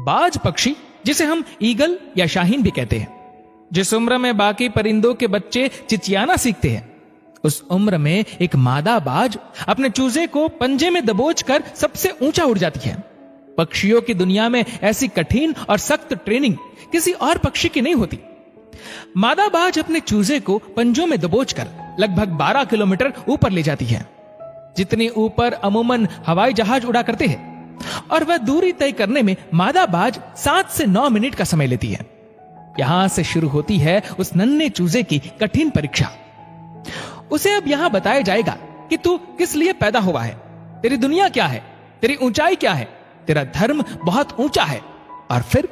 बाज पक्षी, जिसे हम ईगल या शाहीन भी कहते हैं, जिस उम्र में बाकी परिंदों के बच्चे चिचियाना सीखते हैं, उस उम्र में एक मादा बाज अपने चूजे को पंजे में दबोचकर सबसे ऊंचा उड़ जाती है। पक्षियों की दुनिया में ऐसी कठिन और सख्त ट्रेनिंग किसी और पक्षी की नहीं होती। मादा बाज अपने चूजे को पंजों में दबोचकर लगभग 12 किलोमीटर ऊपर ले जाती है, जितनी ऊपर अमूमन हवाई जहाज उड़ा करते हैं, और वह दूरी तय करने में मादा बाज 7 से 9 मिनट का समय लेती है। यहां से शुरू होती है उस नन्हे चूजे की कठिन परीक्षा। उसे अब यहां बताया जाएगा कि तू किस लिए पैदा हुआ है, तेरी दुनिया क्या है, तेरी ऊंचाई क्या है, तेरा धर्म बहुत ऊंचा है। और फिर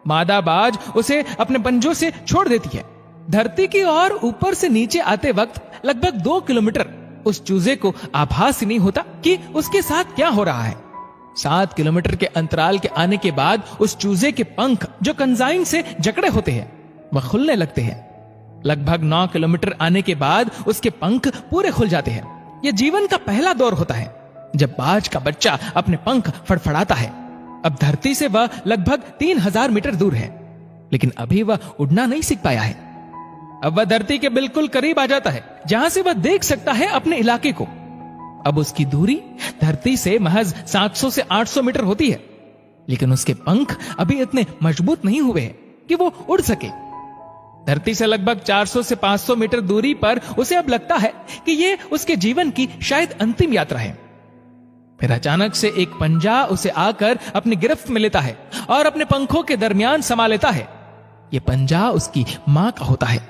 मादा बाज उसे अपने पंजों से छोड़ देती है। धरती की ओर ऊपर से नीचे आते वक्त लगभग 2 किलोमीटर उस चूजे को आभास ही नहीं होता कि उसके साथ क्या हो रहा है। 7 किलोमीटर के अंतराल के आने के बाद उस चूजे के पंख, जो कंजाइन से जकड़े होते हैं, वह खुलने लगते हैं। लगभग 9 किलोमीटर आने के बाद उसके पंख पूरे खुल जाते हैं। यह जीवन का पहला दौर होता है जब बाज का बच्चा अपने पंख फड़फड़ाता है। अब धरती से वह लगभग 3000 मीटर दूर है, लेकिन अभी वह उड़ना नहीं सीख पाया है। अब वह धरती के बिल्कुल करीब आ जाता है, जहां से वह देख सकता है अपने इलाके को। अब उसकी दूरी धरती से महज 700 से 800 मीटर होती है, लेकिन उसके पंख अभी इतने मजबूत नहीं हुए हैं कि वो उड़ सके। धरती से लगभग 400 से 500 मीटर दूरी पर उसे अब लगता है कि ये उसके जीवन की शायद अंतिम यात्रा है। फिर अचानक से एक पंजा उसे आकर अपनी गिरफ्त में लेता है और अपने पंखों के दरमियान समा लेता है। यह पंजा उसकी मां का होता है,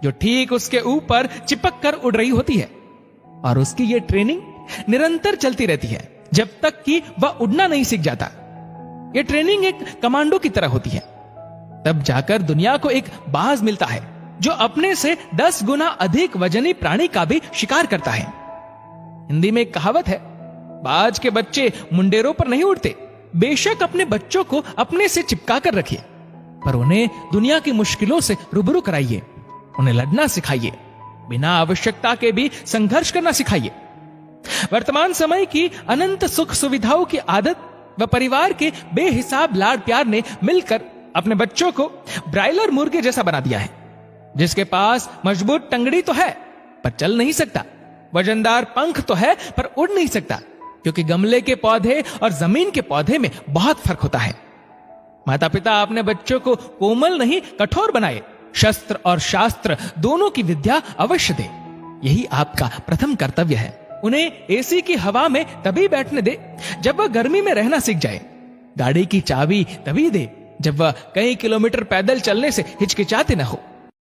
जो ठीक उसके ऊपर चिपक कर उड़ रही होती है। और उसकी यह ट्रेनिंग निरंतर चलती रहती है जब तक कि वह उड़ना नहीं सीख जाता। यह ट्रेनिंग एक कमांडो की तरह होती है। तब जाकर दुनिया को एक बाज मिलता है जो अपने से 10 गुना अधिक वजनी प्राणी का भी शिकार करता है। हिंदी में एक कहावत है, बाज के बच्चे मुंडेरों पर नहीं उड़ते। बेशक अपने बच्चों को अपने से चिपका कर रखिए, पर उन्हें दुनिया की मुश्किलों से रूबरू कराइए, उन्हें लड़ना सिखाइए, बिना आवश्यकता के भी संघर्ष करना सिखाइए। वर्तमान समय की अनंत सुख सुविधाओं की आदत व परिवार के बेहिसाब लाड़ प्यार ने मिलकर अपने बच्चों को ब्रायलर मुर्गे जैसा बना दिया है, जिसके पास मजबूत टंगड़ी तो है पर चल नहीं सकता, वजनदार पंख तो है पर उड़ नहीं सकता, क्योंकि गमले के पौधे और जमीन के पौधे में बहुत फर्क होता है। माता पिता अपने बच्चों को कोमल नहीं कठोर बनाए, शस्त्र और शास्त्र दोनों की विद्या अवश्य दे। यही आपका प्रथम कर्तव्य है। उन्हें एसी की हवा में तभी बैठने दे जब वह गर्मी में रहना सीख जाए। गाड़ी की चाबी तभी दे जब वह कई किलोमीटर पैदल चलने से हिचकिचाते न हो।